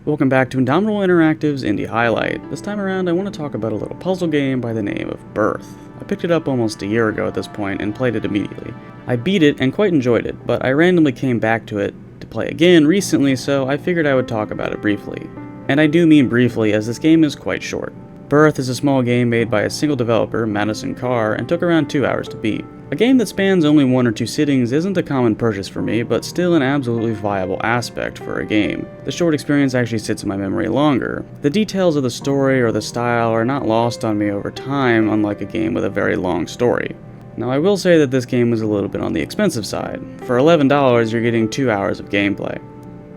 Welcome back to Indomitable Interactive's Indie Highlight. This time around I want to talk about a little puzzle game by the name of Birth. I picked it up almost a year ago at this point and played it immediately. I beat it and quite enjoyed it, but I randomly came back to it to play again recently, so I figured I would talk about it briefly. And I do mean briefly, as this game is quite short. Birth is a small game made by a single developer, Madison Karrh, and took around 2 hours to beat. A game that spans only 1 or 2 sittings isn't a common purchase for me, but still an absolutely viable aspect for a game. The short experience actually sits in my memory longer. The details of the story or the style are not lost on me over time, unlike a game with a very long story. Now I will say that this game was a little bit on the expensive side. For $11, you're getting 2 hours of gameplay.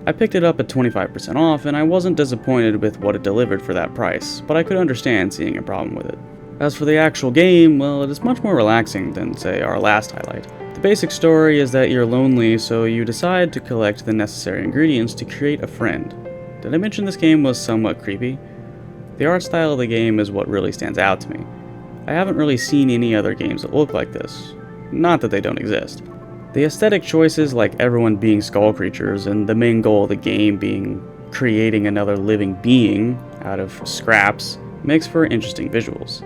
I picked it up at 25% off, and I wasn't disappointed with what it delivered for that price, but I could understand seeing a problem with it. As for the actual game, well, it is much more relaxing than, say, our last highlight. The basic story is that you're lonely, so you decide to collect the necessary ingredients to create a friend. Did I mention this game was somewhat creepy? The art style of the game is what really stands out to me. I haven't really seen any other games that look like this. Not that they don't exist. The aesthetic choices, like everyone being skull creatures, and the main goal of the game being creating another living being out of scraps, makes for interesting visuals.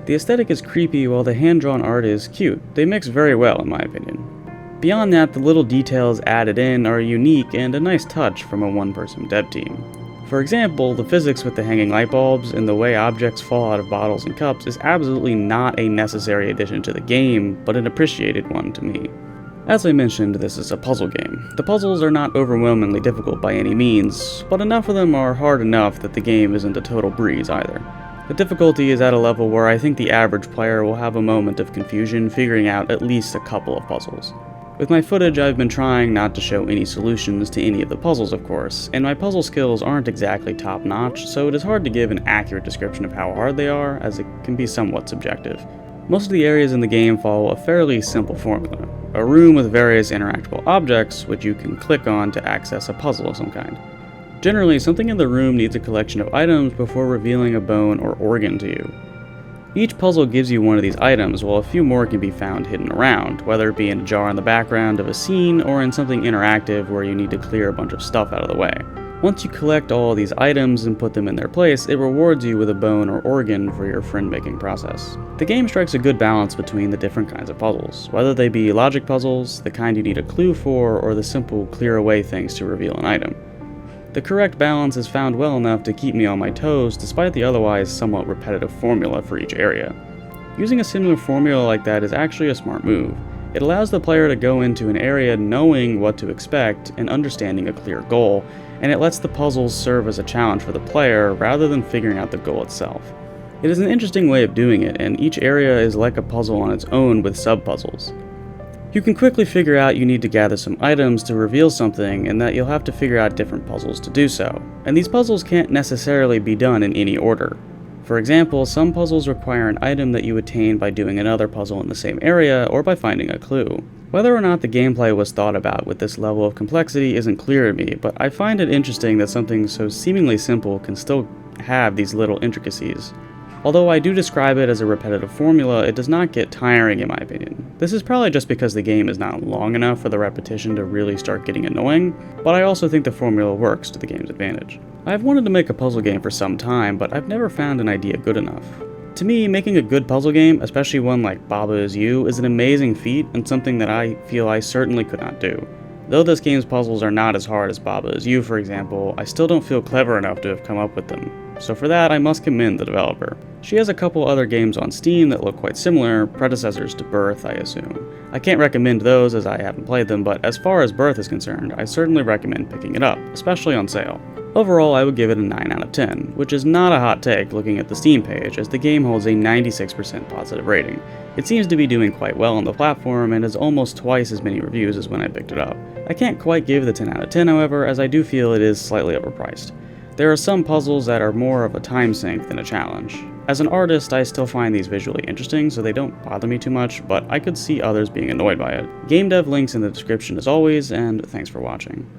The aesthetic is creepy while the hand-drawn art is cute. They mix very well in my opinion. Beyond that, the little details added in are unique and a nice touch from a one-person dev team. For example, the physics with the hanging light bulbs and the way objects fall out of bottles and cups is absolutely not a necessary addition to the game, but an appreciated one to me. As I mentioned, this is a puzzle game. The puzzles are not overwhelmingly difficult by any means, but enough of them are hard enough that the game isn't a total breeze either. The difficulty is at a level where I think the average player will have a moment of confusion figuring out at least a couple of puzzles. With my footage, I've been trying not to show any solutions to any of the puzzles, of course, and my puzzle skills aren't exactly top-notch, so it is hard to give an accurate description of how hard they are, as it can be somewhat subjective. Most of the areas in the game follow a fairly simple formula. A room with various interactable objects, which you can click on to access a puzzle of some kind. Generally, something in the room needs a collection of items before revealing a bone or organ to you. Each puzzle gives you one of these items, while a few more can be found hidden around, whether it be in a jar in the background of a scene or in something interactive where you need to clear a bunch of stuff out of the way. Once you collect all of these items and put them in their place, it rewards you with a bone or organ for your friend-making process. The game strikes a good balance between the different kinds of puzzles, whether they be logic puzzles, the kind you need a clue for, or the simple clear away things to reveal an item. The correct balance is found well enough to keep me on my toes despite the otherwise somewhat repetitive formula for each area. Using a similar formula like that is actually a smart move. It allows the player to go into an area knowing what to expect and understanding a clear goal, and it lets the puzzles serve as a challenge for the player rather than figuring out the goal itself. It is an interesting way of doing it, and each area is like a puzzle on its own with sub-puzzles. You can quickly figure out you need to gather some items to reveal something, and that you'll have to figure out different puzzles to do so. And these puzzles can't necessarily be done in any order. For example, some puzzles require an item that you attain by doing another puzzle in the same area or by finding a clue. Whether or not the gameplay was thought about with this level of complexity isn't clear to me, but I find it interesting that something so seemingly simple can still have these little intricacies. Although I do describe it as a repetitive formula, it does not get tiring in my opinion. This is probably just because the game is not long enough for the repetition to really start getting annoying, but I also think the formula works to the game's advantage. I've wanted to make a puzzle game for some time, but I've never found an idea good enough. To me, making a good puzzle game, especially one like Baba Is You, is an amazing feat and something that I feel I certainly could not do. Though this game's puzzles are not as hard as Baba Is You, for example, I still don't feel clever enough to have come up with them. So for that, I must commend the developer. She has a couple other games on Steam that look quite similar, predecessors to Birth, I assume. I can't recommend those as I haven't played them, but as far as Birth is concerned, I certainly recommend picking it up, especially on sale. Overall, I would give it a 9 out of 10, which is not a hot take looking at the Steam page, as the game holds a 96% positive rating. It seems to be doing quite well on the platform and has almost twice as many reviews as when I picked it up. I can't quite give the 10 out of 10, however, as I do feel it is slightly overpriced. There are some puzzles that are more of a time sink than a challenge. As an artist, I still find these visually interesting, so they don't bother me too much, but I could see others being annoyed by it. Game dev links in the description as always, and thanks for watching.